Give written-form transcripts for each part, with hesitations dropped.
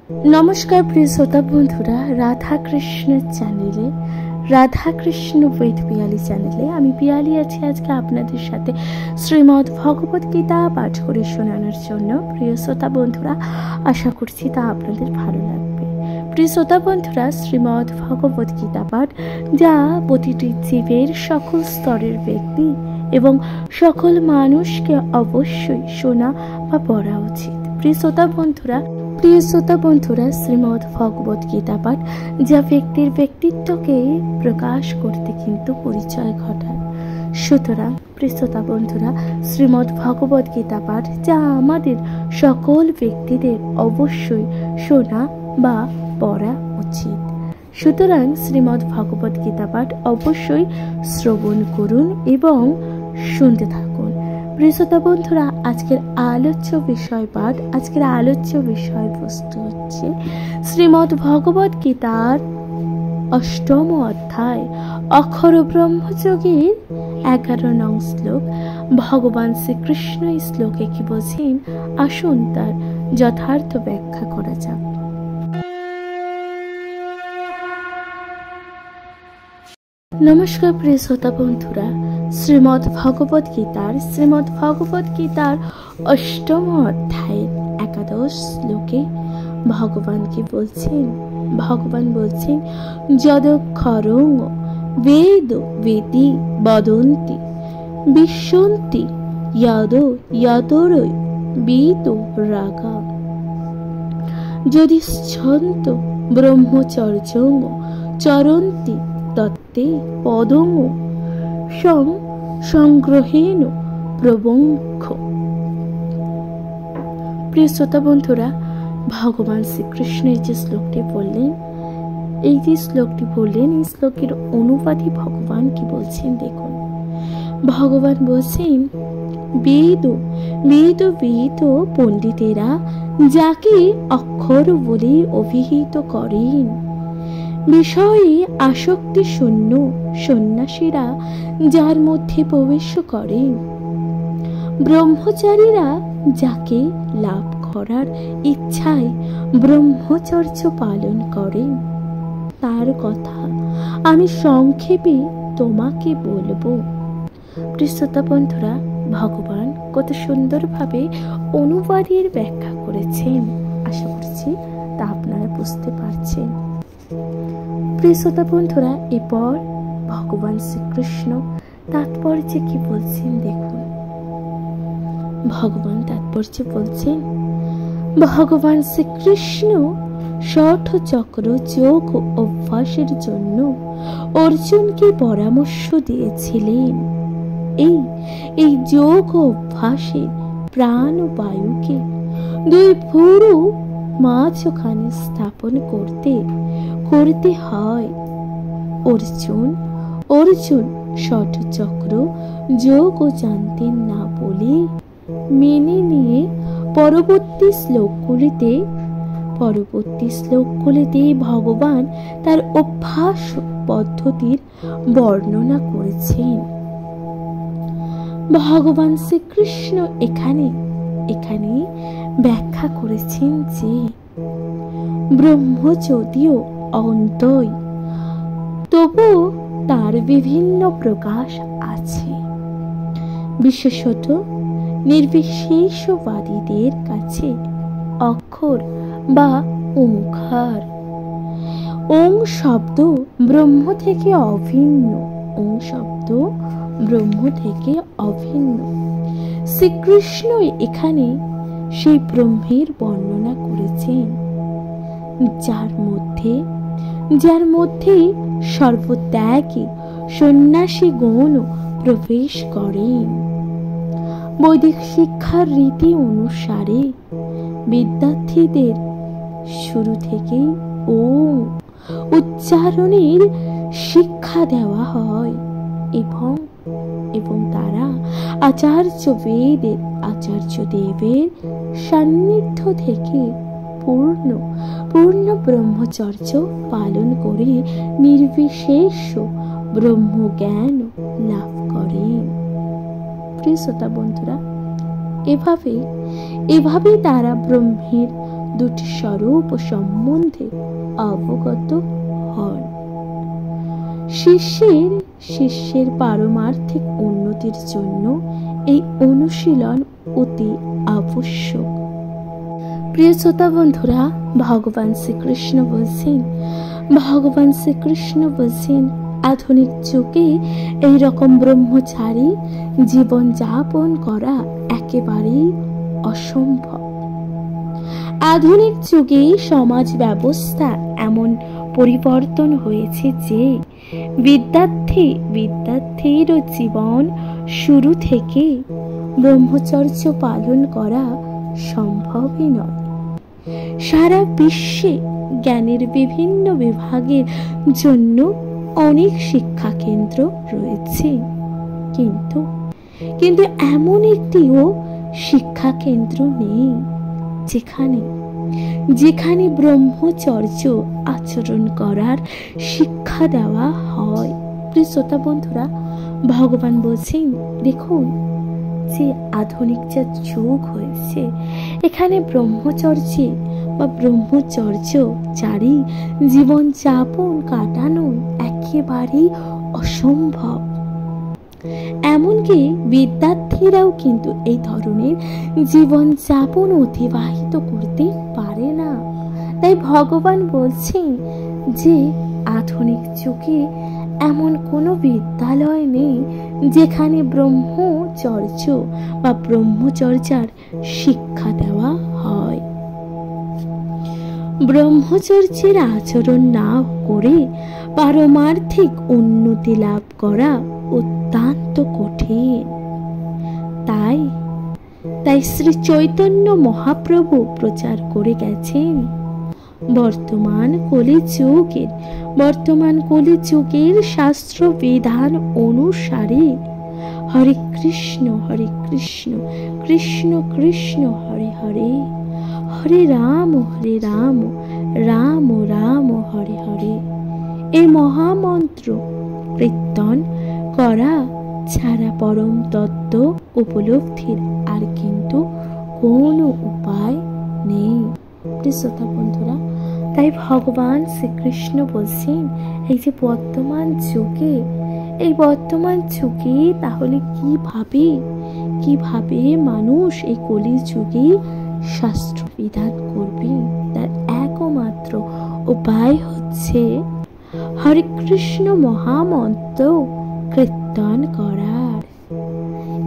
নমস্কার প্রিয় শ্রোতা বন্ধুরা, রাধা কৃষ্ণের চ্যানেলে, রাধা কৃষ্ণ উইথ পিয়ালি চ্যানেলে আমি পিয়ালি আছি আজকে আপনাদের সাথে শ্রীমদ্ ভগবত গীতা পাঠ করে শোনানোর জন্য। প্রিয় শ্রোতা বন্ধুরা, আশা করছি তা আপনাদের ভালো লাগবে। প্রিয় শ্রোতা বন্ধুরা, শ্রীমদ্ ভগবত গীতা পাঠ যা প্রতিটি জীবের সকল স্তরের ব্যক্তি এবং সকল মানুষকে অবশ্যই শোনা বা পড়া উচিত। প্রিয় শ্রোতা বন্ধুরা, শ্রীমদ্ ভগবত গীতা পাঠ যা ব্যক্তির ব্যক্তিত্বকে প্রকাশ করতে কিন্তু পরিচয় ঘটায়। সুতরাং প্রিয় শ্রোতা বন্ধুরা, শ্রীমদ্ ভগবত গীতা পাঠ যা আমাদের সকল ব্যক্তিদের অবশ্যই শোনা বা পড়া উচিত। সুতরাং শ্রীমদ্ ভগবত গীতা পাঠ অবশ্যই শ্রবণ করুন এবং শুনতে থাকুন। প্রিয় শ্রোতা বন্ধুরা, আজকের আলোচ্য বিষয়বস্তু হচ্ছে শ্রীমদ্ ভগবত গীতার ৮ম অধ্যায় অক্ষর ব্রহ্মযোগীর 11 নং শ্লোক। ভগবান শ্রীকৃষ্ণ এই শ্লোকে কি বলছেন, আসুন তার যথার্থ ব্যাখ্যা করা যাক। নমস্কার প্রিয় শ্রোতা বন্ধুরা, শ্রীমদ্ ভগবত গীতার ৮ম অধ্যায়ের 11 শ্লোকে ভগবান বলছেন যদক্ষরং বেদ বেদি বদন্তি বিশ্বন্তি যতরৈ বেদ রাগা যদিচ্ছন্ত ব্রহ্মচর্যং চরন্তি তত্তে পদং সংগ্রহেণ প্রবঙ্খ। প্রিয় শ্রোতা বন্ধুরা, ভগবান শ্রীকৃষ্ণ এই শ্লোকটি বললেন, এই শ্লোকের অনুবাদী ভগবান কি বলছেন দেখুন। ভগবান বলছেন, বেদ পণ্ডিতেরা যাকে অক্ষর বলে অভিহিত করেন, বিষয়ে আসক্তি শূন্য সন্ন্যাসীরা যার মধ্যে প্রবেশ করেন, ব্রহ্মচারীরা যাকে লাভ করার ইচ্ছায় ব্রহ্মচর্য পালন করেন, তার কথা আমি সংক্ষেপে তোমাকে বলবো। প্রিয় শ্রোতা বন্ধুরা, ভগবান কত সুন্দরভাবে অনুবাদের ব্যাখ্যা করেছেন, আশা করছি তা আপনারা বুঝতে পারছেন। প্রিয় শ্রোতা বন্ধুরা, এরপর ভগবান শ্রীকৃষ্ণ তাৎপর্যে কি বলছেন দেখুন। ভগবান তাৎপর্যে বলছেন, ভগবান শ্রীকৃষ্ণ ষঠ চক্র যোগ অভ্যাসের জন্য অর্জুনকে পরামর্শ দিয়েছিলেন। এই যোগ অভ্যাসে প্রাণ ও বায়ুকে দুই ভুরু মাঝখানে স্থাপন করতে হয়। অর্জুন ষঠ চক্র যোগ জানতেন না বলে মেনে নিয়ে পরবর্তী শ্লোকগুলিতে ভগবান তার অভ্যাস পদ্ধতির বর্ণনা করেছেন। ভগবান শ্রীকৃষ্ণ এখানে ব্যাখ্যা করেছেন যে ব্রহ্ম যদিও অনন্তই, তবু তার বিভিন্ন প্রকাশ আছে। বিশেষত নির্বিশেষবাদীদের কাছে অক্ষর বা ওঙ্কার, ওং শব্দ ব্রহ্ম থেকে অভিন্ন। শ্রীকৃষ্ণ এখানে সেই ব্রহ্মের বর্ণনা করেছেন যার মধ্যে সর্বত্যাগী সন্ন্যাসী গণ প্রবেশ করেন। বৈদিক শিক্ষার রীতি অনুসারে বিদ্যার্থীদের শুরু থেকেই ওম উচ্চারণের শিক্ষা দেওয়া হয় এবং তারা আচার্যদেবের সান্নিধ্য থেকে পূর্ণ ব্রহ্মচর্য পালন করে নির্বিশেষ ব্রহ্মজ্ঞান লাভ করেন। প্রিয় শ্রোতা বন্ধুরা, এভাবে তারা ব্রহ্মের দুটি স্বরূপ সম্বন্ধে অবগত হন। শিষ্যের পারমার্থিক উন্নতির জন্য এই অনুশীলন অতি আবশ্যক। প্রিয় শ্রোতা বন্ধুরা, ভগবান শ্রীকৃষ্ণ বলছেন আধুনিক যুগে এই রকম ব্রহ্মচারী জীবন যাপন করা একেবারেই অসম্ভব। আধুনিক যুগে সমাজ ব্যবস্থা এমন পরিবর্তন হয়েছে যে বিদ্যার্থীর জীবন শুরু থেকে ব্রহ্মচর্য পালন করা সম্ভবই নয়। সারা বিশ্বে জ্ঞানের বিভিন্ন বিভাগের জন্য অনেক শিক্ষা কেন্দ্র রয়েছে, কিন্তু এমন একটিও শিক্ষা কেন্দ্র নেই যেখানে ব্রহ্মচর্য আচরণ করার শিক্ষা দেওয়া হয়। প্রিয় শ্রোতা বন্ধুরা, ভগবান বলছেন, দেখুন যে আধুনিক যা যুগ হয়েছে, এখানে ব্রহ্মচর্যচারী জীবন যাপন কাটানো একেবারেই অসম্ভব। এমনকি বিদ্যার্থীরাও কিন্তু এই ধরনের জীবন যাপন অতিবাহিত করতে পারে না। তাই ভগবান বলছেন যে আধুনিক যুগে এমন কোনো বিদ্যালয় নেই যেখানে ব্রহ্মচর্যার শিক্ষা দেওয়া হয়। ব্রহ্মচর্যের আচরণ না করে পারমার্থিক উন্নতি লাভ করা অত্যন্ত কঠিন। তাই শ্রী চৈতন্য মহাপ্রভু প্রচার করে গেছেন, বর্তমান কলিযুগের শাস্ত্র বিধান অনুসারে হরে কৃষ্ণ কৃষ্ণ কৃষ্ণ হরে হরে, হরে রাম রাম রাম হরে হরে এই মহামন্ত্র কীর্তন করা ছাড়া পরম তত্ত্ব উপলব্ধির আর কিন্তু কোনো উপায় নেই। শ্রোতা বন্ধুরা, তাই ভগবান শ্রীকৃষ্ণ বলছেন এই যে বর্তমান যুগে তাহলে কিভাবে মানুষ এই কলিযুগে শাস্ত্র বিধান করবে, তার একমাত্র উপায় হচ্ছে হরে কৃষ্ণ মহামন্ত্র কীর্তন করার।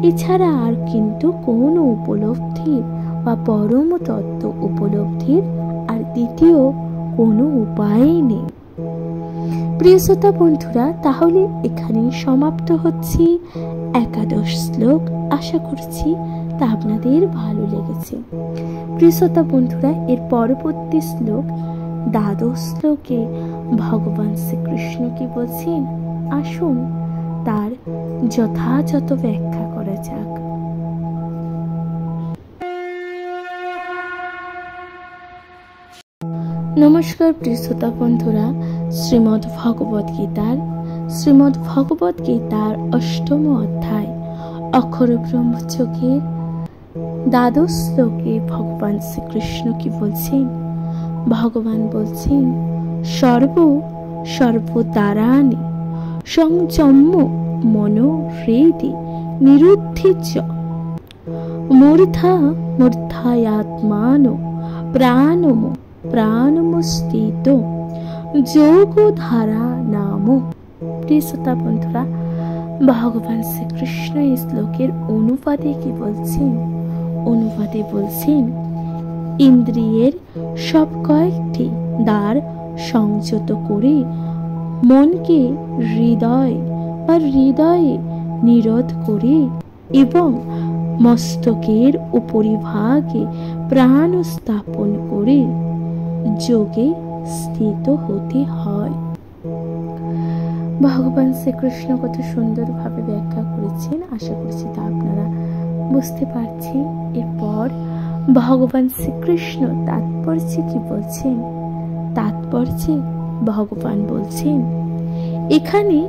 এছাড়া আর কিন্তু কোনো উপলব্ধির বা পরম তত্ত্ব উপলব্ধির আর দ্বিতীয় কোনো উপায় নেই। প্রিয় শ্রোতা বন্ধুরা, তাহলে এখানেই সমাপ্ত হচ্ছে একাদশ শ্লোক। আশা করছি তা আপনাদের ভালো লেগেছে। প্রিয় শ্রোতা বন্ধুরা, এর পরবর্তী শ্লোক দ্বাদশ শ্লোকে ভগবান শ্রীকৃষ্ণ কি বলছেন, আসুন তার যথাযথ ব্যাখ্যা করা যাক। নমস্কার প্রিয় শ্রোতা বন্ধুরা, শ্রীমদ্ ভগবত গীতার অষ্টম অধ্যায় অক্ষর ব্রহ্মযোগের দ্বাদশ শ্লোকে ভগবান শ্রীকৃষ্ণ কি বলছেন? ভগবান বলছেন, সর্বদারানি সংযম্য মনোহৃদি নিরুদ্ধি চ মূর্ধায়াত্মানো প্রাণমস্থিত যোগধারা নাম। প্রিয় শ্রোতা বন্ধুরা, ভগবান শ্রীকৃষ্ণ এই শ্লোকের অনুবাদে কি বলছেন? অনুবাদে বলছেন, ইন্দ্রিয়ের সব কয়েকটি দ্বার সংযত করে মনকে হৃদয়ে নিরোধ করে এবং মস্তকের উপরিভাগে প্রাণ স্থাপন করে যোগে স্থিত হতে হয়। ভগবান শ্রীকৃষ্ণ কত সুন্দরভাবে ব্যাখ্যা করেছেন, আশা করছি তা আপনারা বুঝতে পারছেন। এরপর ভগবান শ্রীকৃষ্ণ তাৎপর্যে কি বলছেন? তাৎপর্যে ভগবান বলছেন, এখানে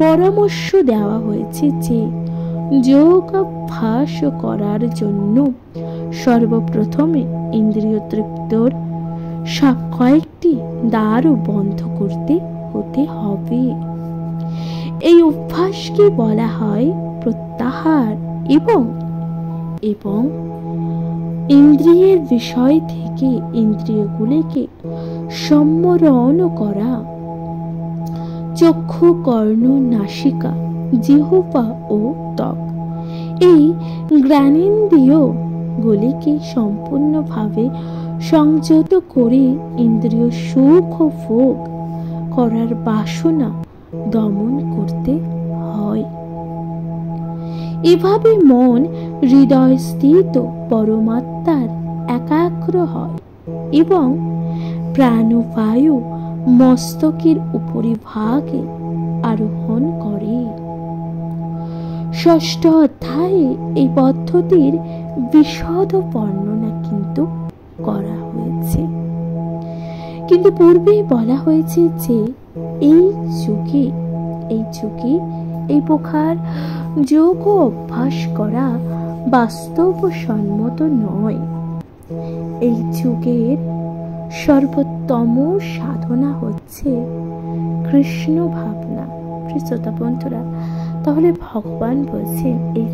পরামর্শ দেওয়া হয়েছে যে যোগাভ্যাস করার জন্য সর্বপ্রথমে ইন্দ্রিয় তৃপ্তর সব কয়েকটি দ্বারও বন্ধ করতে হতে হবে। এই অভ্যাসকে বলা হয় প্রত্যাহার এবং এবং ইন্দ্রিয়ের বিষয় থেকে ইন্দ্রিয়গুলিকে সম্বরণ করা। চক্ষু, কর্ণ, নাসিকা, জিহ্বা ও ত্বক, এই জ্ঞানেন্দ্রিয়গুলিকে সম্পূর্ণভাবে সংযত করে ইন্দ্রিয় সুখ ও ভোগ করার বাসনা দমন করতে হয়। এভাবে মন হৃদয়স্থিত পরমাত্মার একাগ্র হয় এবং প্রাণবায়ু মস্তকের উপরিভাগে আরোহণ করে। ষষ্ঠ অধ্যায়ে এই পদ্ধতির বিশদ বর্ণনা কিন্তু করা হয়েছে, কিন্তু পূর্বেই বলা হয়েছে যে এই যুগে এই প্রকার যোগ অভ্যাস করা বাস্তবসম্মত নয়। এই যুগের সর্বোত্তম সাধনা হচ্ছে কৃষ্ণ ভাবনা। শ্রোতা বন্ধুরা, তাহলে ভগবান বলছেন এই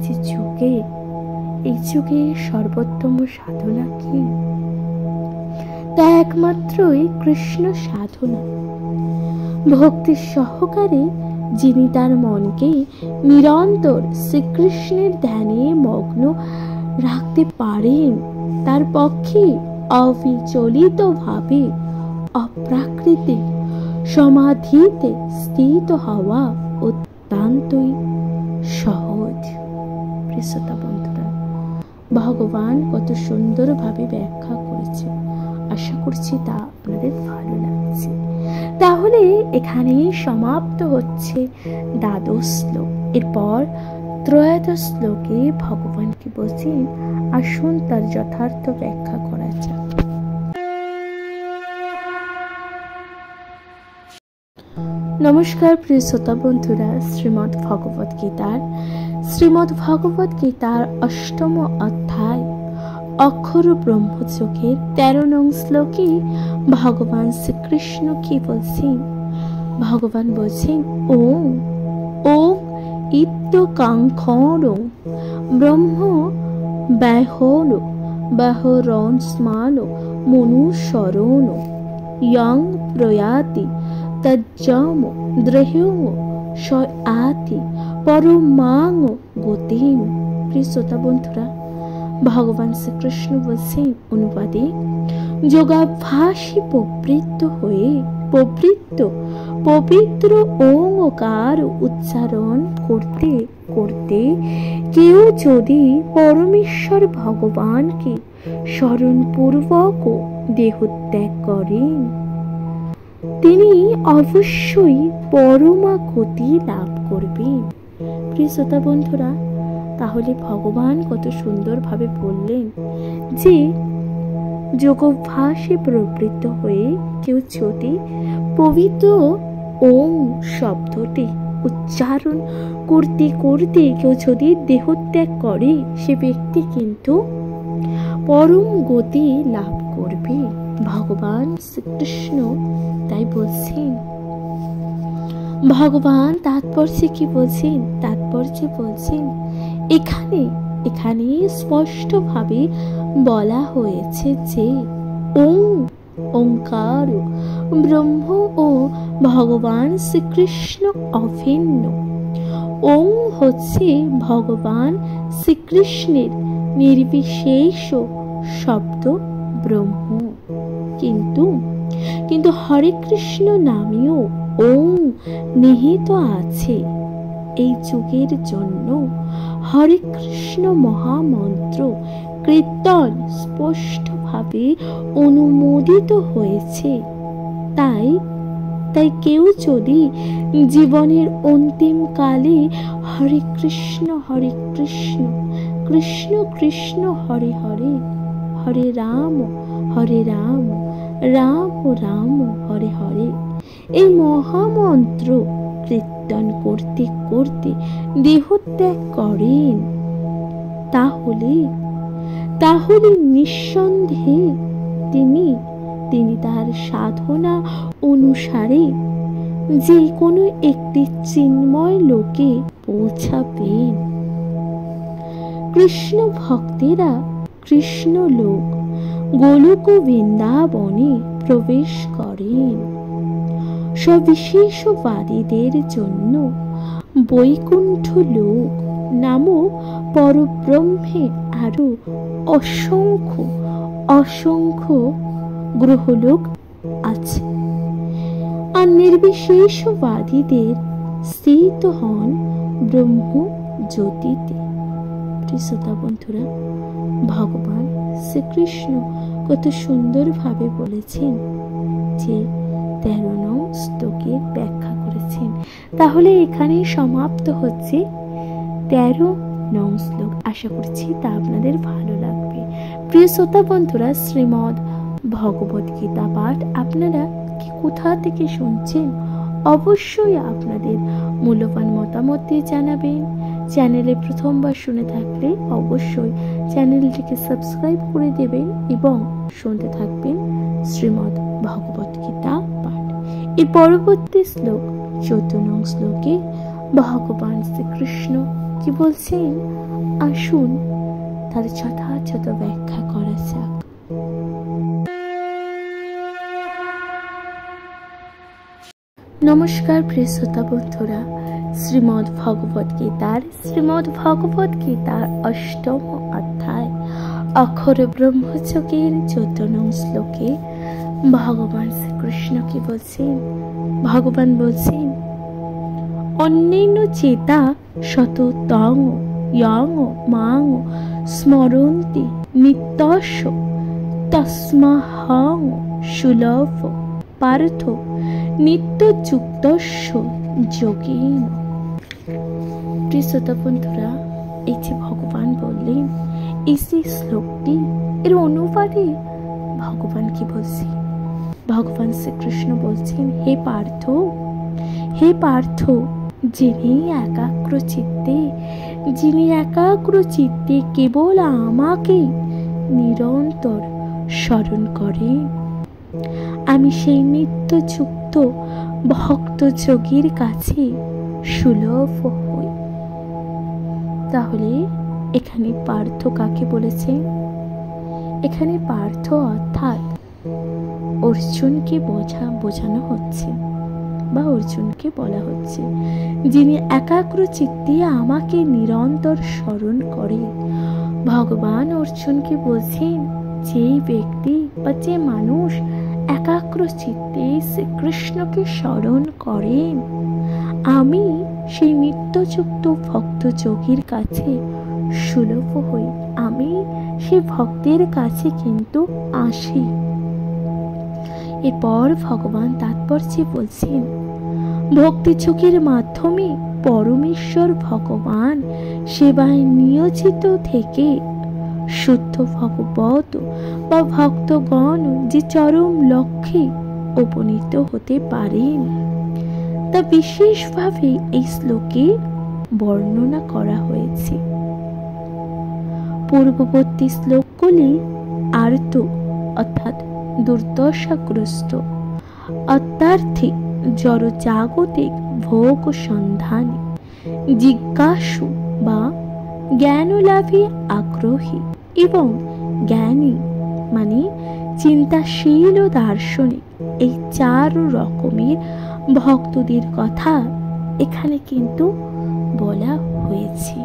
যুগে সর্বোত্তম সাধনা কি? তা একমাত্রই কৃষ্ণ সাধনা। ভক্তি সহকারে যিনি তার মনকে নিরন্তর শ্রীকৃষ্ণের ধ্যানে মগ্ন রাখতে পারেন, তার পক্ষে অবিচলিতভাবে অপ্রাকৃতিক সমাধিতে স্থিত হওয়া অত্যন্তই সহজ। শ্রোতা বন্ধুরা, ভগবান কত সুন্দরভাবে ব্যাখ্যা করেছে, আশা করছি তা আপনাদের ভালো লাগছে। তাহলে এখানে সমাপ্ত হচ্ছে দ্বাদশ শ্লোক। এরপর ত্রয়োদশ শ্লোকে ভগবান কি বলছেন, আসুন তার যথার্থ ব্যাখ্যা করা যাক। নমস্কার প্রিয় শ্রোতা বন্ধুরা, শ্রীমদ্ ভগবত গীতার অষ্টম অধ্যায় অক্ষর ব্রহ্মযোগের 13 নং শ্লোকে ভগবান শ্রীকৃষ্ণ কি বলছেন? ভগবান বলছেন, ওম ওম ইত্যকাঙ্ক্ষর ব্রহ্ম ব্যাহরণ স্মান মনুসরণ ইয়ং প্রয়াতি তজ্জম দ্রহ্যং সয়াতি পরমাং গতিম। প্রিয় শ্রোতা বন্ধুরা, ভগবান শ্রীকৃষ্ণ বলছেন অনুবাদে, যোগাভ্যাসী পবিত্র ওঙ্কার উচ্চারণ করতে করতে কেউ যদি পরমেশ্বর ভগবানকে স্মরণপূর্বক দেহত্যাগ করেন, তিনি অবশ্যই পরমাগতি লাভ করবেন। প্রিয় শ্রোতা বন্ধুরা, তাহলে ভগবান কত সুন্দরভাবে বললেন যে যোগাভ্যাসে প্রবৃত্ত হয়ে কেউ যদি পবিত্র ওম শব্দটি উচ্চারণ করতে করতে কেউ যদি দেহত্যাগ করে, সে ব্যক্তি কিন্তু পরম গতি লাভ করবে। ভগবান শ্রীকৃষ্ণ তাই বলছেন। ভগবান তাৎপর্যে কি বলছেন? তাৎপর্যে বলছেন, এখানে স্পষ্টভাবে বলা হয়েছে যে ওঙ্কার ব্রহ্ম ও ভগবান শ্রীকৃষ্ণ অভিন্ন। ওং হচ্ছে ভগবান শ্রীকৃষ্ণের নির্বিশেষ শব্দ ব্রহ্ম, কিন্তু হরে কৃষ্ণ নামেও ওং নিহিত আছে। এই যুগের জন্য হরে কৃষ্ণ মহামন্ত্র কীর্তন স্পষ্টভাবে অনুমোদিত হয়েছে। তাই কেউ যদি জীবনের অন্তিম কালে হরে কৃষ্ণ কৃষ্ণ কৃষ্ণ হরে হরে, হরে রাম রাম রাম হরে হরে এই মহামন্ত্র কীর্তন করতে করতে দেহত্যাগ করেন, তাহলে নিঃসন্দেহে তিনি তার সাধনা অনুসারে যে কোনো একটি চিন্ময় লোকে পৌঁছাবেন। কৃষ্ণ ভক্তেরা কৃষ্ণ লোক গোলক বৃন্দাবনে প্রবেশ করেন। সবিশেষবাদীদের জন্য বৈকুণ্ঠ লোক নামক পরব্রহ্মে আরো অসংখ্য অসংখ্য গ্রহলোক আছে। আর নির্বিশেষবাদীদের স্থিত হন ব্রহ্ম জ্যোতিতে। শ্রোতা বন্ধুরা, ভগবান শ্রীকৃষ্ণ কত সুন্দরভাবে বলেছেন যে 13 নং শ্লোকে ব্যাখ্যা করেছেন। তাহলে এখানে সমাপ্ত হচ্ছে 13 নং শ্লোক। আশা করছি তা আপনাদের ভালো লাগবে। প্রিয় শ্রোতা বন্ধুরা, শ্রীমদ্ ভগবত গীতা পাঠ আপনারা কি কোথা থেকে শুনছেন অবশ্যই আপনাদের মূল্যবান মতামত দিয়ে জানাবেন। চ্যানেলে প্রথমবার শুনে থাকলে অবশ্যই চ্যানেলটিকে সাবস্ক্রাইব করে দেবেন এবং শুনতে থাকবেন শ্রীমদ্ ভগবত গীতা পাঠ। এর পরবর্তী শ্লোক 14 নং শ্লোকে ভগবান শ্রীকৃষ্ণ কি বলছেন আসুন তার যথাযথ ব্যাখ্যা করা যাক। নমস্কার প্রিয় শ্রোতা বন্ধুরা, শ্রীমদ্ ভগবত গীতার 8ম অধ্যায় অক্ষর ব্রহ্মযোগের 14 নং শ্লোকে ভগবান শ্রীকৃষ্ণ কি বলছেন? ভগবান বলছেন, অন্যেন চেতা শত তং ইয়ং মাং স্মরন্তি নিত্যস্য তস্মাহং সুলভ পার্থ নিত্যযুক্তস্য যোগেন। প্রিয় শ্রোতা বন্ধুরা, এই যে ভগবান বললেন, এই যে শ্লোকটি, এর অনুবাদে ভগবান কি বলছে? ভগবান শ্রীকৃষ্ণ বলছেন, হে পার্থ, যিনি একাগ্র চিত্তে কেবল আমাকে নিরন্তর স্মরণ করেন, আমি সেই নিত্যযুক্ত ভক্ত যোগীর কাছে সুলভ হই। তাহলে এখানে পার্থ কাকে বলেছে? এখানে পার্থ অর্থাৎ অর্জুনকে বোঝানো হচ্ছে বা অর্জুনকে বলা হচ্ছে, যিনি একাগ্র চিত্তে আমাকে নিরন্তর স্মরণ করে। ভগবান অর্জুনকে বলছেন, যে ব্যক্তি বা যে মানুষ একাগ্র চিত্তে শ্রীকৃষ্ণকে স্মরণ করেন, আমি সেই নিত্যযুক্ত ভক্ত যোগীর কাছে সুলভ হই, আমি সেই ভক্তের কাছে কিন্তু আসি। এরপর ভগবান তাৎপর্যে বলছেন, ভক্তি যোগের মাধ্যমে পরমেশ্বর ভগবান সেবায় নিয়োজিত থেকে শুদ্ধ ভগবত বা ভক্তগণ যে চরম লক্ষ্যে উপনীত হতে পারেন তা বিশেষভাবে এই শ্লোকে বর্ণনা করা হয়েছে। পূর্ববর্তী শ্লোকগুলি আর্ত অর্থাৎ দুর্দশাগ্রস্ত অত্যার্থিক জড়জাগতিক ভোগ সন্ধানী জিজ্ঞাসু বা জ্ঞানলাভে আগ্রহী এবং জ্ঞানী মানে চিন্তাশীল ও দার্শনিক, এই 4 রকমের ভক্তদের কথা এখানে কিন্তু বলা হয়েছে।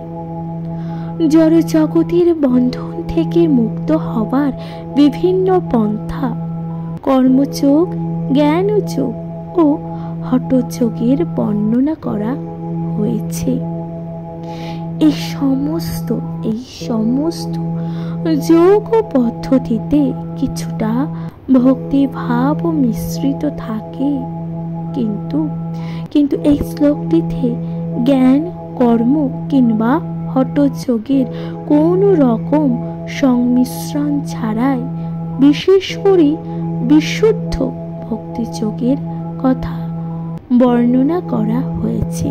জড় জগতের বন্ধন থেকে মুক্ত হবার বিভিন্ন পন্থা কর্মযোগ, জ্ঞানযোগ ও হঠযোগের বর্ণনা করা হয়েছে। এই সমস্ত যোগ পদ্ধতিতে কিছুটা ভক্তি ভাব মিশ্রিত থাকে, কিন্তু এই শ্লোকটিতে জ্ঞান, কর্ম কিংবা হঠযোগের কোন রকম সংমিশ্রণ ছাড়াই বিশেষ করে বিশুদ্ধ ভক্তিযোগের কথা বর্ণনা করা হয়েছে।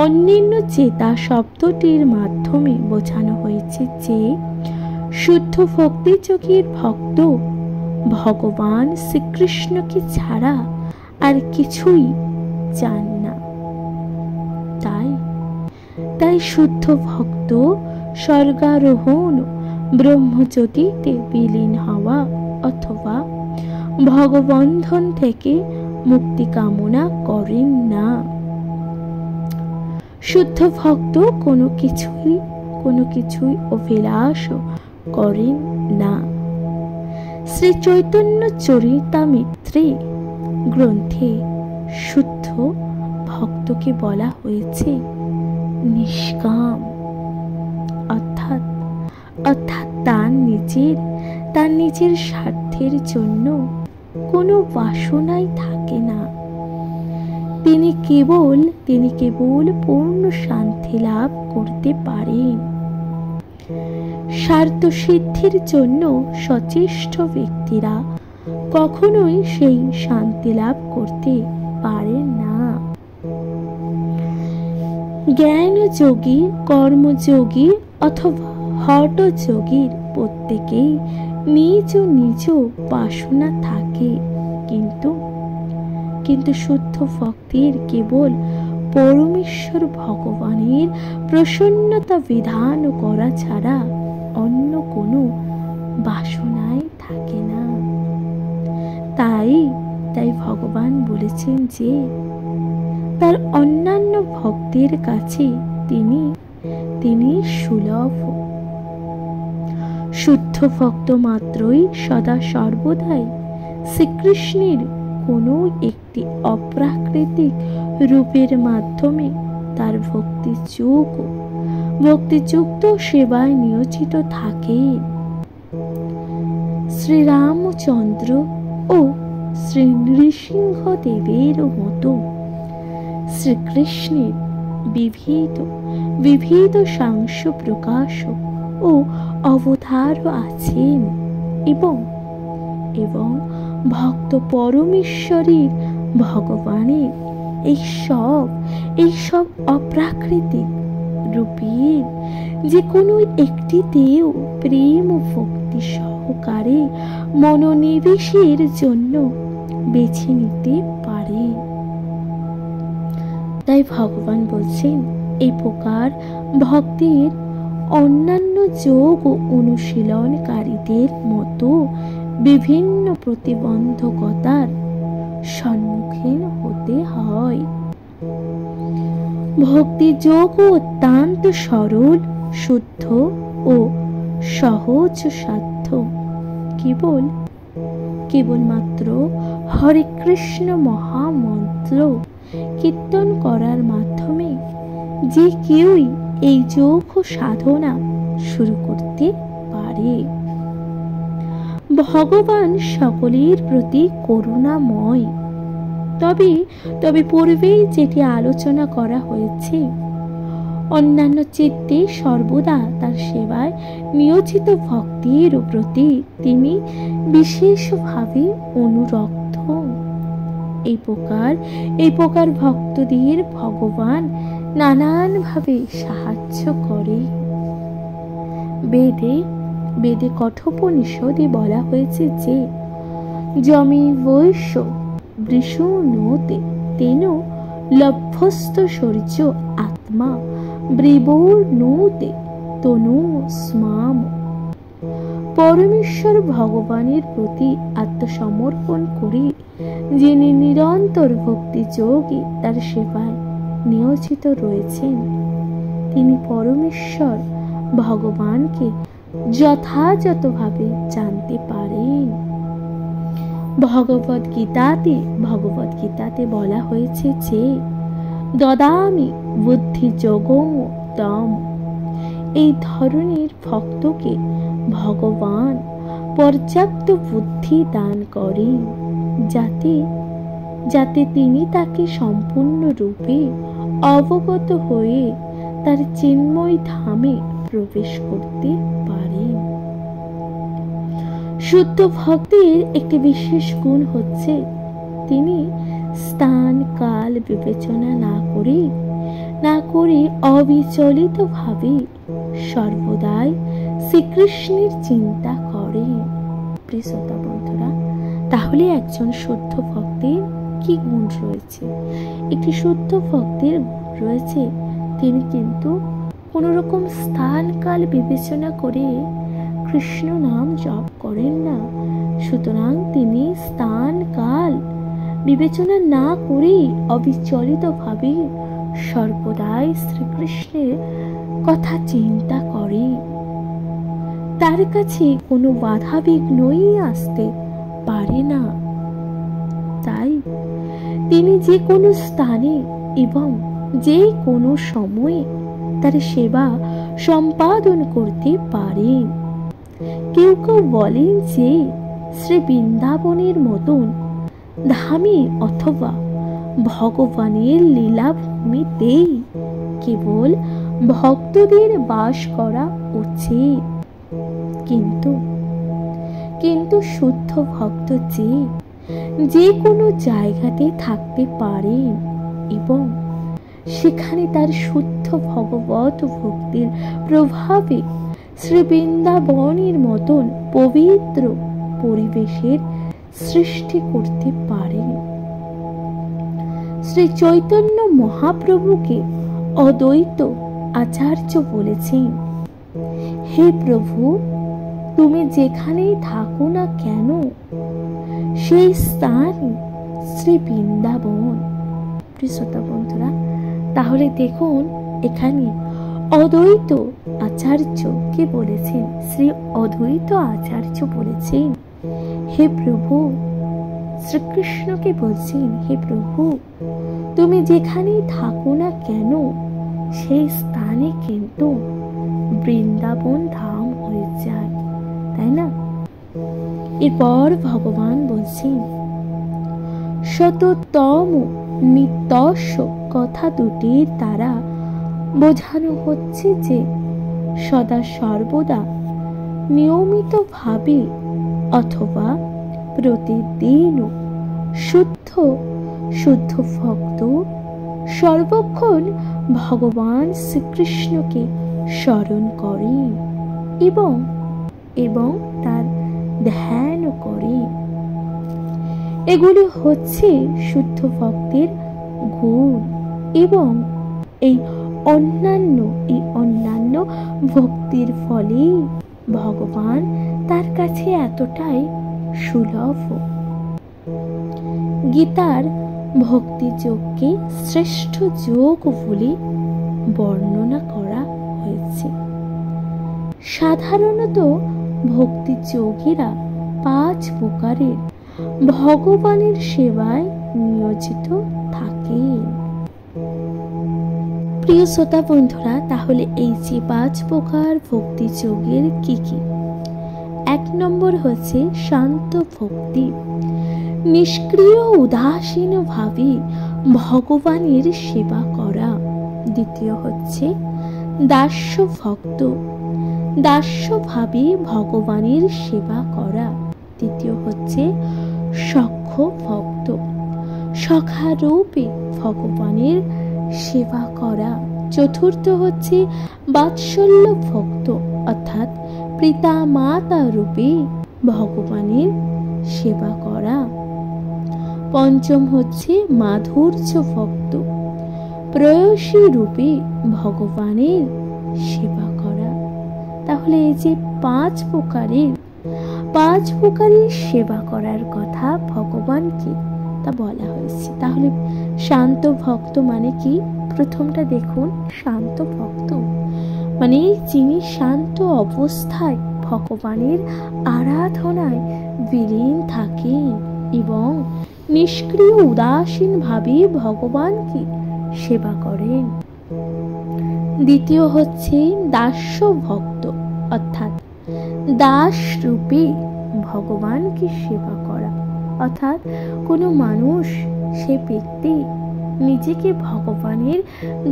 অন্যান্য চেতা শব্দটির মাধ্যমে বোঝানো হয়েছে যে শুদ্ধ ভক্তিযোগীর ভক্ত ভগবান শ্রীকৃষ্ণকে ছাড়া আর কিছুই চান না। তাই শুদ্ধ ভক্ত স্বর্গারোহণ, ব্রহ্মজ্যোতিতে বিলীন হওয়া অথবা ভগবন্ধন থেকে মুক্তি কামনা করেন না। শুদ্ধ ভক্ত কোনো কিছুই অভিলাষ করেন না। শ্রী চৈতন্য চরিতামৃতে গ্রন্থে শুদ্ধ ভক্তকে বলা হয়েছে নিষ্কাম, অর্থাৎ তার নিজের স্বার্থের জন্য কোনো বাসনাই থাকে না। তিনি কেবল পূর্ণ শান্তি লাভ করতে পারেন। স্বার্থ সিদ্ধির জন্য সচেষ্ট ব্যক্তিরা কখনোই সেই শান্তি লাভ করতে পারেন না। জ্ঞানযোগী, কর্মযোগী অথবা হঠযোগীর প্রত্যেকেই নিজ নিজ বাসনা থাকে, কিন্তু শুদ্ধ ভক্তির কেবল পরমেশ্বর ভগবানের প্রসন্নতা বিধান করা ছাড়া অন্য কোনো বাসনাই থাকে না। তাই ভগবান বলেছেন যে তার অন্যান্য ভক্তের কাছে তিনি সুলভ। শুদ্ধ ভক্ত মাত্রই সদা সর্বদাই শ্রীকৃষ্ণের কোনো একটি অপ্রাকৃতিক রূপের মাধ্যমে তার ভক্তিযুক্ত সেবায় নিয়োজিত থাকে। শ্রীরামচন্দ্র ও শ্রী নৃসিংহদেবের মতো শ্রীকৃষ্ণের বিবিধ সাংস প্রকাশ ও অবতার আছেন এবং ভক্ত পরমেশ্বরীর ভগবানের এইসব অপ্রাকৃতিক রূপের যে কোনো একটিতেও প্রেম ও ভক্তি সহকারে মনোনিবেশের জন্য বেছে নিতে পারে। তাই ভগবান বলছেন, এই প্রকার ভক্তির অন্যান্য যোগ ও অনুশীলনকারীদের মতো বিভিন্ন প্রতিবন্ধকতার সম্মুখীন হতে হয়। ভক্তি যোগ অত্যন্ত সরল, শুদ্ধ ও সহজ সাধ্য। কেবলমাত্র হরে কৃষ্ণ মহামন্ত্র কীর্তন করার মাধ্যমে যে কেউই এই যোগ সাধনা শুরু করতে পারে। ভগবান সকলের প্রতি করুণাময়। তবে পূর্বেই যেটি আলোচনা করা হয়েছে, অন্যান্য চিত্তে সর্বদা তার সেবায় নিয়োজিত ভক্তির প্রতি তিনি বিশেষভাবে অনুরক্ত। এই প্রকার ভক্তদের ভগবান নানানভাবে সাহায্য করে। বেদে কঠোপনিষদে বলা হয়েছে যে যমি বৈশ্য বৃষুনোতে তেন লভ্যস্ত শৌর্য আত্মা ব্রিবোর্নোতে তনু স্মাম। পরমেশ্বর ভগবানের প্রতি আত্মসমর্পণ করে যিনি নিরন্তর ভক্তি যোগে তার সেবায় নিয়োজিত রয়েছেন, তিনি পরমেশ্বর ভগবানকে যথাযথভাবে জানতে পারেন। ভগবদ্গীতাতে বলা হয়েছে যে দদামি বুদ্ধি যোগং তম। এই ধরনের ভক্তকে ভগবান পর্যাপ্ত বুদ্ধি দান করেন, যাতে তিনি তাকে সম্পূর্ণরূপে অবগত হয়ে তার চিন্ময় ধামে প্রবেশ করতে পারেন। শুদ্ধ ভক্তির একটি বিশেষ গুণ হচ্ছে তিনি স্থান কাল বিবেচনা না করে অবিচলিতভাবে সর্বদাই শ্রীকৃষ্ণের চিন্তা করে। প্রিয় শ্রোতা বন্ধুরা, তাহলে একজন শুদ্ধ ভক্তের কি গুণ রয়েছে? একটি শুদ্ধ ভক্তের গুণ রয়েছে, তিনি কিন্তু কোনো রকম স্থান কাল বিবেচনা করে কৃষ্ণ নাম জপ করেন না। সুতরাং তিনি স্থান কাল বিবেচনা না করে অবিচলিতভাবে সর্বদাই শ্রীকৃষ্ণের কথা চিন্তা করে। তার কাছে কোনো বাধা বিঘ্নই আসতে পারে না। তাই তিনি যে কোনো স্থানে এবং যে কোনো সময়ে তার সেবা সম্পাদন করতে পারেন। কেউ কেউ বলেন যে শ্রী বৃন্দাবনের মতন ধামে অথবা ভগবানের লীলাভূমিতেই কেবল ভক্তদের বাস করা উচিত। কিন্তু শুদ্ধ ভক্ত যে কোনো জায়গাতে থাকতে পারেন এবং সেখানে তার শুদ্ধ ভগবত ভক্তির প্রভাবে শ্রী বৃন্দাবনের মতন পবিত্র পরিবেশের সৃষ্টি করতে পারেন। শ্রী চৈতন্য মহাপ্রভুকে অদ্বৈত আচার্য বলেছেন, হে প্রভু, তুমি যেখানেই থাকো না কেন সেই স্থান শ্রী বৃন্দাবন। প্রিয় শ্রোতা বন্ধুরা, তাহলে দেখুন এখানে অদ্বৈত আচার্য কে বলেছেন? শ্রী অদ্বৈত আচার্য বলেছেন, হে প্রভু, শ্রীকৃষ্ণকে বলছেন, হে প্রভু, তুমি যেখানেই থাকো না কেন সেই স্থানে কিন্তু বৃন্দাবন ধাম হয়ে যায়, তাই না? এরপর ভগবান বলছেন, শততম নিত্যস্য কথা দুটির দ্বারা বোঝানো হচ্ছে যে সদা সর্বদা নিয়মিতভাবে অথবা প্রতিদিন শুদ্ধ ভক্ত সর্বক্ষণ ভগবান শ্রীকৃষ্ণকে স্মরণ করেন এবং তার ধ্যান করে। এগুলি হচ্ছে শুদ্ধ ভক্তের গুণ এবং এই অন্যান্য ভক্তির ফলে ভগবান তার কাছে এতটাই সুলভ। গীতার ভক্তি যোগকে শ্রেষ্ঠ যোগ বলে বর্ণনা করা হয়েছে। সাধারণত ভক্তি যোগীরা 5 প্রকারের ভগবানের সেবায় নিয়োজিত থাকে। প্রিয় শ্রোতা বন্ধুরা, তাহলে এই যে 5 প্রকার ভক্তি যোগের কি কি? 1 নম্বর হচ্ছে শান্ত ভক্তি, নিষ্ক্রিয় উদাসীন ভাবে ভগবানের সেবা করা। দ্বিতীয় হচ্ছে দাস্য ভক্ত, দাস্যভাবে ভগবানের সেবা করা। তৃতীয় হচ্ছে সখ্য ভক্ত, সখারূপে ভগবানের সেবা করা। চতুর্থ হচ্ছে বাৎসল্য ভক্ত, অর্থাৎ পিতা মাতা রূপে ভগবানের সেবা করা। পঞ্চম হচ্ছে মাধুর্য ভক্ত, প্রেয়সী রূপে ভগবানের সেবা করা। তাহলে এই যে 5 প্রকারের সেবা করার কথা ভগবানকে তা বলা হয়েছে। তাহলে শান্ত ভক্ত মানে কি? প্রথমটা দেখুন, শান্ত ভক্ত মানে যিনি শান্ত অবস্থায় ভগবানের আরাধনায় বিলীন থাকেন এবং নিষ্ক্রিয় উদাসীন ভাবে ভগবানকে সেবা করেন। দ্বিতীয় হচ্ছে দাস্য ভক্ত, অর্থাৎ দাস রূপে ভগবানকে সেবা করা। অর্থাৎ কোনো মানুষ, সে ব্যক্তি নিজেকে ভগবানের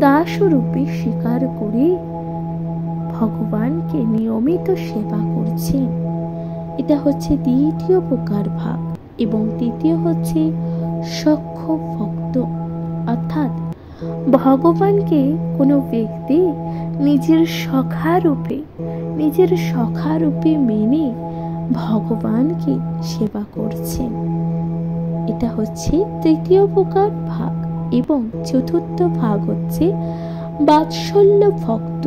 দাস রূপে স্বীকার করে ভগবানকে নিয়মিত সেবা করছেন। এটা হচ্ছে দ্বিতীয় প্রকার ভাগ। এবং তৃতীয় হচ্ছে সখ্য ভক্ত, অর্থাৎ ভগবানকে কোনো ব্যক্তি নিজের সখা রূপে মেনে ভগবানকে সেবা করছেন। এটা হচ্ছে তৃতীয় প্রকার ভাগ। এবং চতুর্থ ভাগ হচ্ছে বাৎসল্য ভক্ত।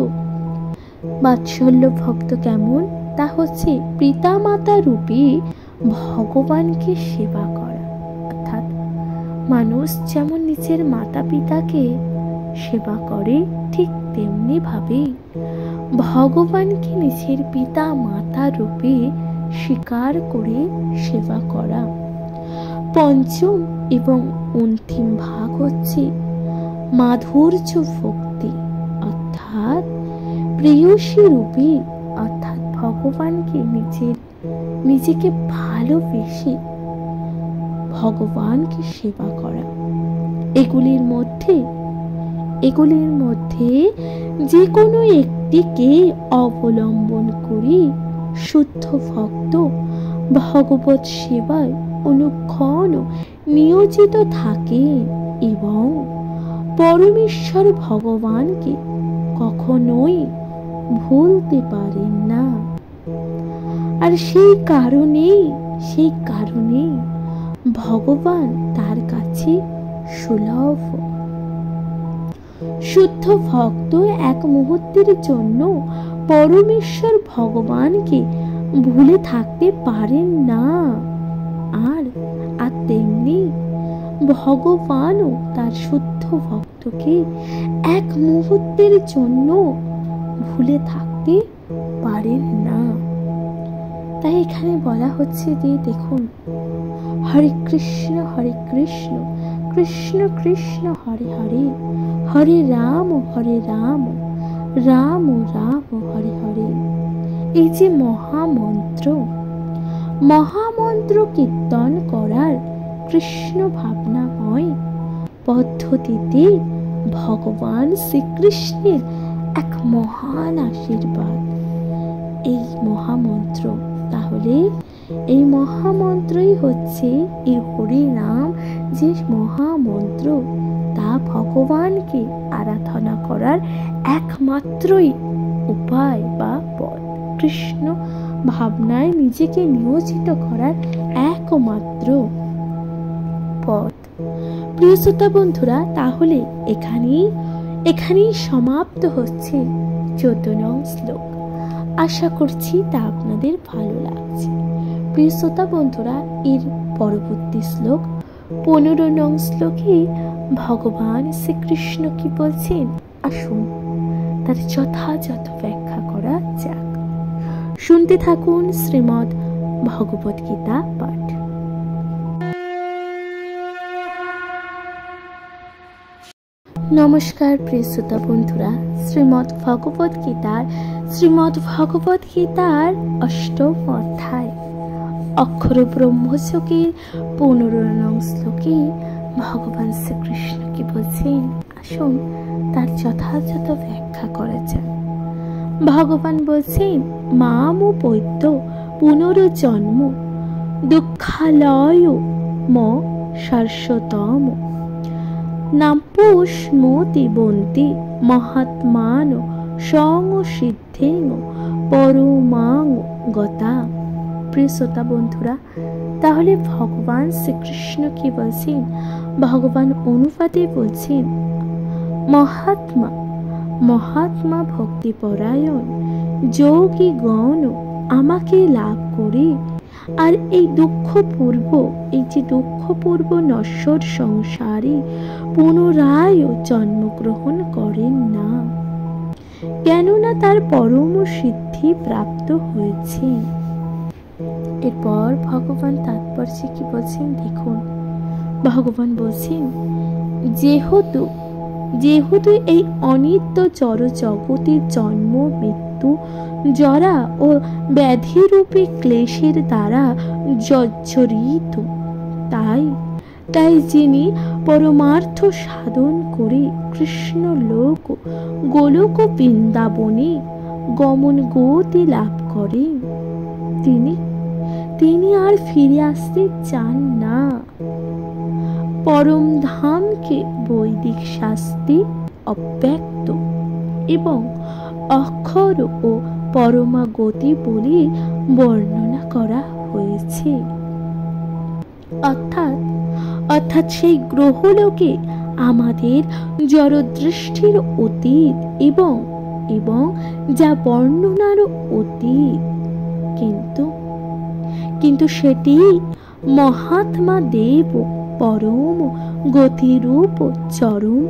বাৎসল্য ভক্ত কেমন? তা হচ্ছে পিতামাতা রূপে ভগবানকে সেবা করা। অর্থাৎ মানুষ যেমন নিজের মাতা পিতাকে সেবা করে, ঠিক তেমনি ভাবে ভগবানকে নিজের পিতা মাতা রূপে স্বীকার করে সেবা করা। পঞ্চম এবং অন্তিম ভাগ হচ্ছে মাধুর্য ভক্তি, অর্থাৎ প্রেয়সী রূপে, অর্থাৎ ভগবানকে নিজেকে ভালোবেসে ভগবানকে সেবা করা। এগুলির মধ্যে যে কোনো একটিকে অবলম্বন করে শুদ্ধ ভক্ত ভগবত সেবায় অনুক্ষণ নিয়োজিত থাকেন এবং পরমেশ্বর ভগবানকে কখনোই ভুলতে পারেন না। আর সেই কারণেই ভগবান তার কাছে সুলভ। শুদ্ধ ভক্ত এক মুহূর্তের জন্য পরমেশ্বর ভগবানকে ভুলে থাকতে পারেন না। আর তেমনি ভগবানও তার শুদ্ধ ভক্তকে এক মুহূর্তের জন্য ভুলে থাকতে পারেন না। তাই এখানে বলা হচ্ছে যে দেখুন, হরে কৃষ্ণ কৃষ্ণ কৃষ্ণ হরে হরে, হরে রাম রাম রাম হরে হরে। এই যে মহামন্ত্র কীর্তন করার কৃষ্ণ ভাবনাময় পদ্ধতিতে ভগবান শ্রীকৃষ্ণের এক মহান আশীর্বাদ এই মহামন্ত্র। তাহলে এই মহামন্ত্রই হচ্ছে এই হরি নাম, যে মহামন্ত্র, তা ভগবানকে আরাধনা করার একমাত্রই উপায় বা পথ, কৃষ্ণ ভাবনায় নিজেকে নিয়োজিত করার একমাত্র পথ। প্রিয় শ্রোতা বন্ধুরা, তাহলে এখানেই সমাপ্ত হচ্ছে 14 নং শ্লোক। আশা করছি তা আপনাদের ভালো লাগছে। প্রিয় শ্রোতা বন্ধুরা, এর পরবর্তী শ্লোক 15 নং শ্লোকে ভগবান শ্রীকৃষ্ণ কি বলছেন, আসুন তার যথাযথ ব্যাখ্যা করা যাক। শুনতে থাকুন শ্রীমদ্ ভগবত গীতা পাঠ। নমস্কার প্রিয় শ্রোতা বন্ধুরা, শ্রীমদ্ ভগবত গীতার 8ম অধ্যায় অক্ষর ব্রহ্মযোগের 15 নং শ্লোকে ভগবান শ্রীকৃষ্ণ কি বলছেন, আসুন তার যথাযথ ব্যাখ্যা করা যাক। ভগবান বলছেন, মাম বৈদ্য পুনর্জন্ম দুঃখালয় ম শাশ্বতম নাম্পোষ্ণোতি বন্তি মহাত্মান সংসিদ্ধেন পরমাং গতা। প্রিয় শ্রোতা বন্ধুরা, তাহলে ভগবান শ্রীকৃষ্ণ কি বলছেন? ভগবান অনুবাদে বলছেন, মহাত্মা ভক্তিপরায়ণ যোগী গণ আমাকে লাভ করে আর এই দুঃখপূর্ব নশ্বর সংসারে পুনরায় জন্মগ্রহণ করেন না, কেননা তার পরম সিদ্ধি প্রাপ্ত হয়েছে। এরপর ভগবান তাৎপর্যে কি বলছেন দেখুন। ভগবান বলছেন, যেহেতু এই অনিত্য জড় জগতের জন্ম মৃত্যু জরা ও ব্যাধিরূপী ক্লেশের দ্বারা জর্জরিত, তাই যিনি পরমার্থ সাধন করে কৃষ্ণ গোলক বৃন্দাবনে গমন গতি লাভ করেন, তিনি আর ফিরে আসতে চান না। পরম ধামকে বৈদিক শাস্ত্রে অব্যক্ত এবং অক্ষর ও পরমা গতি বলে বর্ণনা করা হয়েছে। অর্থাৎ সেই গ্রহলোকে আমাদের জড়দৃষ্টির অতীত এবং যা বর্ণনার অতীত, কিন্তু সেটি মহাত্মা দেব পরম গতিরূপ চরম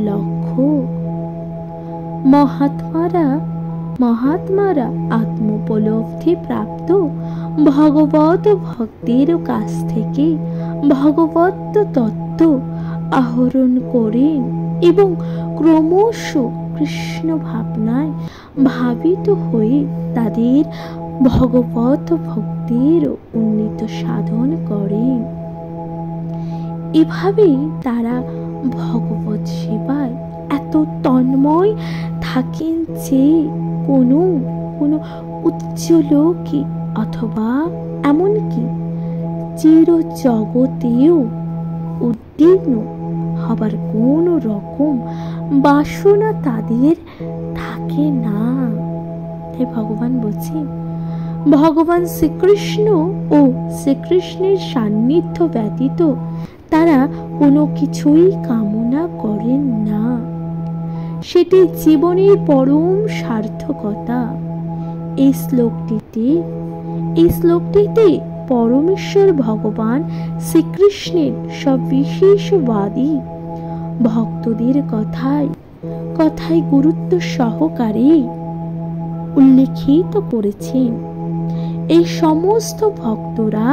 লক্ষ্য। মহাত্মারা আত্মোপলব্ধি প্রাপ্ত ভগবত ভক্তের কাছ থেকে ভগবত তত্ত্ব আহরণ করেন এবং ক্রমশ কৃষ্ণ ভাবনায় ভাবিত হয়ে তাদের ভগবত ভক্তির উন্নীত সাধন করেন। এভাবেই তারা ভগবত সেবায় এত তন্ময় থাকেন যে কোনো উচ্চলোকে অথবা এমনকি চির জগতেও উদ্বিগ্ন হবার কোন রকম বাসনা তাদের থাকে না। তাই ভগবান বলছেন, ভগবান শ্রীকৃষ্ণ ও শ্রীকৃষ্ণের সান্নিধ্য ব্যতীত তারা কোনো কিছুই কামনা করেন না। সেটি জীবনের পরম সার্থকতা। এই শ্লোকটিতে পরমেশ্বর ভগবান শ্রীকৃষ্ণের সব বিশেষবাদী ভক্তদের কথায় গুরুত্ব সহকারে উল্লেখিত করেছেন। এই সমস্ত ভক্তরা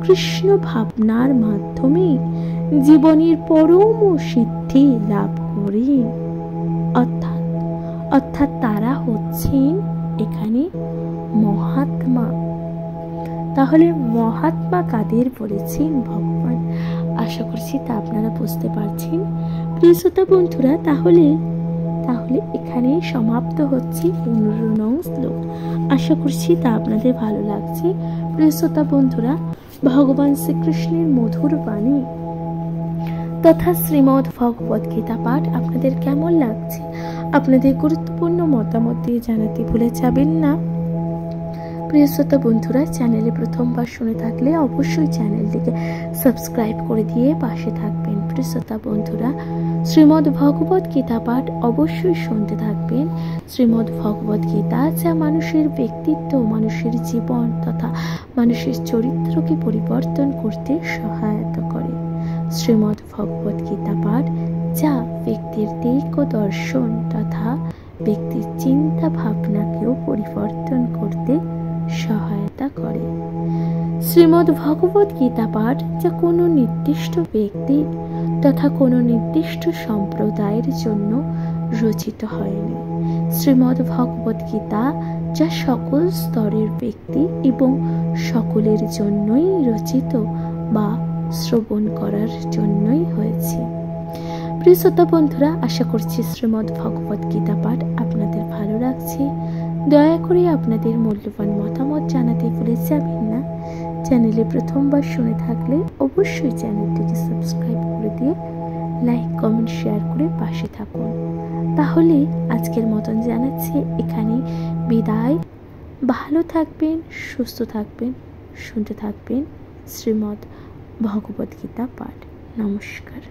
কৃষ্ণ ভাবনার মাধ্যমে জীবনের পরম সিদ্ধি লাভ করেন। অর্থাৎ তারা হচ্ছেন এখানে মহাত্মা। তাহলে মহাত্মা কাদের বলেছেন ভগবান? আশা করছি তা আপনারা বুঝতে পারছেন। প্রিয় শ্রোতা বন্ধুরা, তাহলে এখানে সমাপ্ত হচ্ছে 15 নং শ্লোক। আশা করছি তা আপনাদের ভালো লাগছে। প্রিয় শ্রোতা বন্ধুরা, ভগবান শ্রীকৃষ্ণের মধুর বাণী তথা শ্রীমদ্ ভগবত গীতা পাঠ আপনাদের কেমন লাগছে? আপনাদের গুরুত্বপূর্ণ মতামত দিয়ে জানাতে ভুলে যাবেন না। প্রিয় শ্রোতা বন্ধুরা, চ্যানেলে প্রথমবার শুনে থাকলে অবশ্যই চ্যানেলটিকে সাবস্ক্রাইব করে দিয়ে পাশে থাকবেন। প্রিয় শ্রোতা বন্ধুরা, শ্রীমদ্ ভগবত গীতা পাঠ অবশ্যই শুনতে থাকবেন। শ্রীমদ্ ভগবত গীতা যা মানুষের ব্যক্তিত্ব, মানুষের জীবন তথা মানুষের চরিত্রকে পরিবর্তন করতে সহায়তা করে। শ্রীমদ্ ভগবত গীতা পাঠ যা ব্যক্তির দিক ও দর্শন তথা ব্যক্তির চিন্তা ভাবনাকেও পরিবর্তন করতে সহায়তা করে। শ্রীমদ্ ভগবত গীতা পাঠ যা কোনো নির্দিষ্ট ব্যক্তি তথা কোনো নির্দিষ্ট সম্প্রদায়ের জন্য রচিত হয়নি। শ্রীমদ্ ভগবত গীতা যা সকল স্তরের ব্যক্তি এবং সকলের জন্যই রচিত বা শ্রবণ করার জন্যই হয়েছে। প্রিয় শ্রোতা বন্ধুরা, আশা করছি শ্রীমদ্ ভগবত গীতা পাঠ আপনাদের ভালো লাগছে। দয়া করে আপনাদের মূল্যবান মতামত জানাতে ভুলে যাবেন না। চ্যানেলে প্রথমবার শুনে থাকলে অবশ্যই চ্যানেলটিকে সাবস্ক্রাইব করে দিয়ে লাইক, কমেন্ট, শেয়ার করে পাশে থাকুন। তাহলে আজকের মতন জানাচ্ছি এখানে বিদায়। ভালো থাকবেন, সুস্থ থাকবেন, শুনতে থাকবেন শ্রীমদ্ ভগবত গীতা পাঠ। নমস্কার।